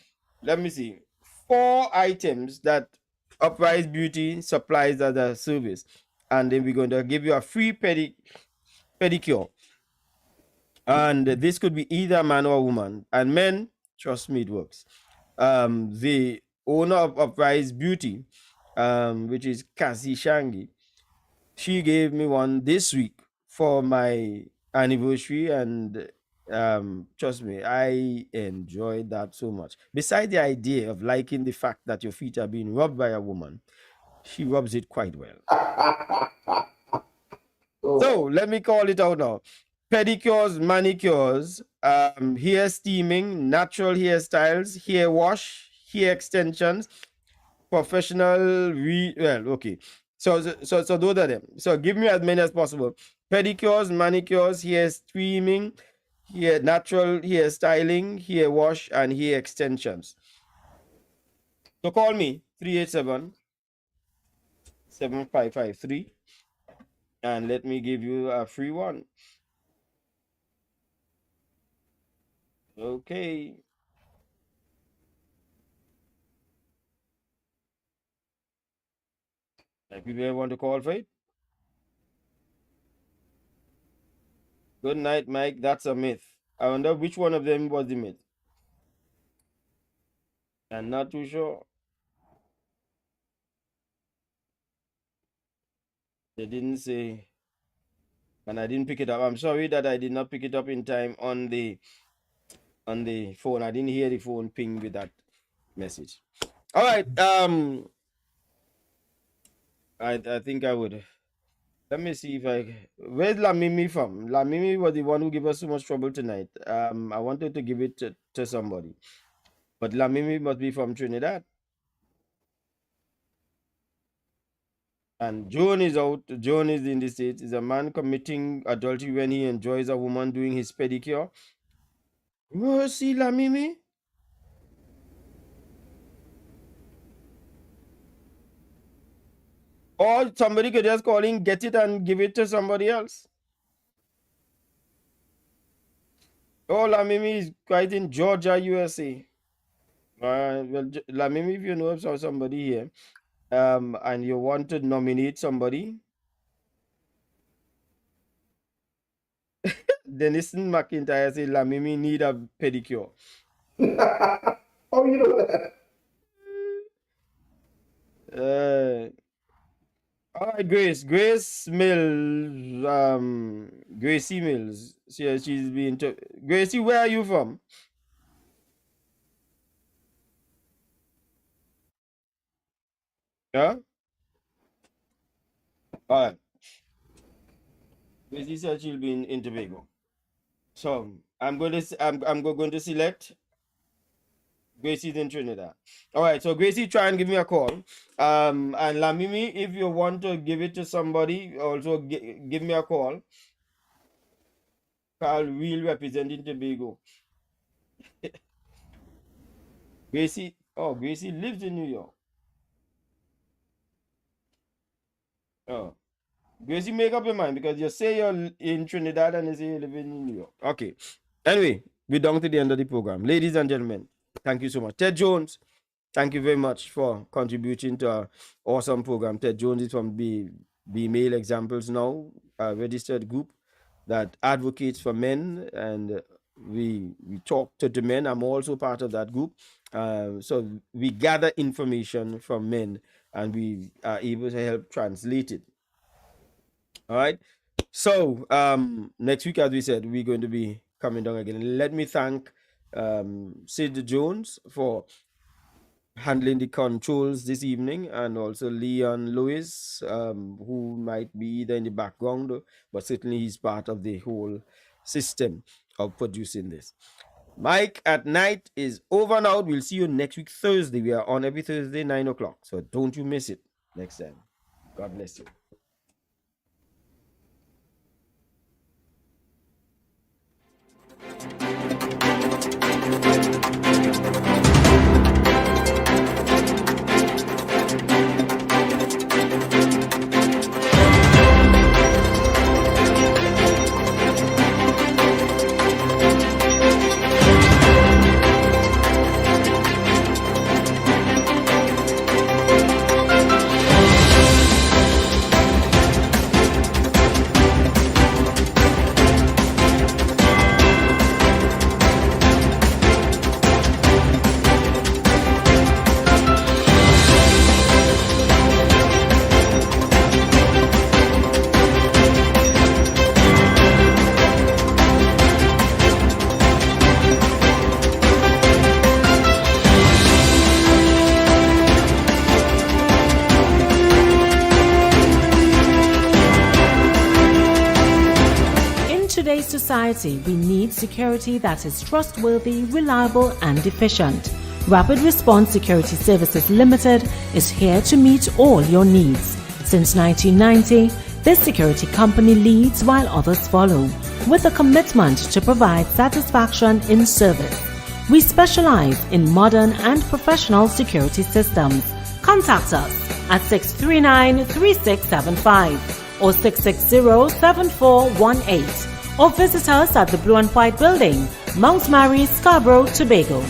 Let me see, 4 items that Uprise Beauty supplies as a service, and then we're going to give you a free pedicure. And this could be either man or woman. And men, trust me, it works. The owner of Uprise Beauty, which is Cassie Shangi, she gave me one this week for my anniversary, and trust me, I enjoyed that so much. Besides the idea of liking the fact that your feet are being rubbed by a woman, she rubs it quite well. So let me call it out now. Pedicures, manicures, hair steaming, natural hairstyles, hair wash, hair extensions, professional okay. So those are them. So give me as many as possible. Pedicures, manicures, hair streaming, hair natural hair styling, hair wash, and hair extensions. So call me 387-7553 and let me give you a free one. Okay. Like people want to call for it. Good night, Mike. That's a myth. I wonder which one of them was the myth. I'm not too sure. They didn't say, and I didn't pick it up. I'm sorry that I did not pick it up in time on the phone. I didn't hear the phone ping with that message. All right. I think I would. Let me see if where's La Mimi from? La Mimi was the one who gave us so much trouble tonight. I wanted to give it to somebody, but La Mimi must be from Trinidad. And Joan is out. Joan is in the States. Is a man committing adultery when he enjoys a woman doing his pedicure. Oh, see, La Mimi? Or somebody could just call in, get it, and give it to somebody else. Oh, La Mimi is quite in Georgia, USA. Well, La Mimi, if you know of somebody here, and you want to nominate somebody, Denison McIntyre say La Mimi need a pedicure. Oh, you know that. All right. right, Grace Mills, Gracie Mills. She's being Gracie, where are you from? Yeah. All right. Gracie said she'll be in Tobago. So I'm going to select Gracie's in Trinidad. All right, so Gracie, try and give me a call. And Lamimi, if you want to give it to somebody, also give me a call. Carl will represent in Tobago. Gracie, Gracie lives in New York. Oh, Gracie, make up your mind because you say you're in Trinidad and you say you live in New York. Okay. Anyway, we're down to the end of the program. Ladies and gentlemen, thank you so much. Ted Jones, thank you very much for contributing to our awesome program. Ted Jones is from BMen Examples Now, a registered group that advocates for men, and we talk to the men. I'm also part of that group. So we gather information from men and we are able to help translate it. All right. So next week, as we said, we're going to be coming down again. Let me thank Sid Jones for handling the controls this evening, and also Leon Lewis, who might be either in the background, but certainly he's part of the whole system of producing this. Mike at Night is over and out. We'll see you next week, Thursday. We are on every Thursday, 9 o'clock. So don't you miss it next time. God bless you. today's society, we need security that is trustworthy, reliable, and efficient. Rapid Response Security Services Limited is here to meet all your needs. Since 1990, this security company leads while others follow, with a commitment to provide satisfaction in service. We specialize in modern and professional security systems. Contact us at 639-3675 or 660-7418, or visit us at the Blue and White Building, Mount Mary, Scarborough, Tobago.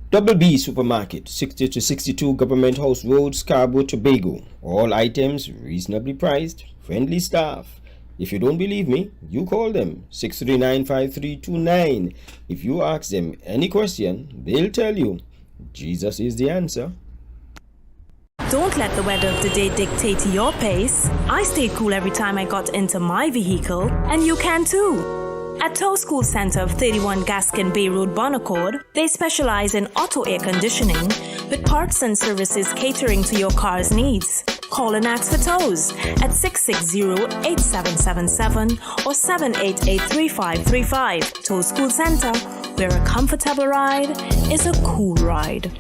Double B Supermarket, 60 to 62 Government House Road, Scarborough, Tobago. All items reasonably priced, friendly staff. If you don't believe me, you call them 639-5329. If you ask them any question, they'll tell you. Jesus is the answer. Don't let the weather of the day dictate your pace. I stayed cool every time I got into my vehicle, and you can too. At Tow School Center of 31 Gaskin Bay Road, Bonaccord, they specialize in auto air conditioning with parts and services catering to your car's needs. Call and ask for tows at 660-8777 or 788-3535. Tow School Center, where a comfortable ride is a cool ride.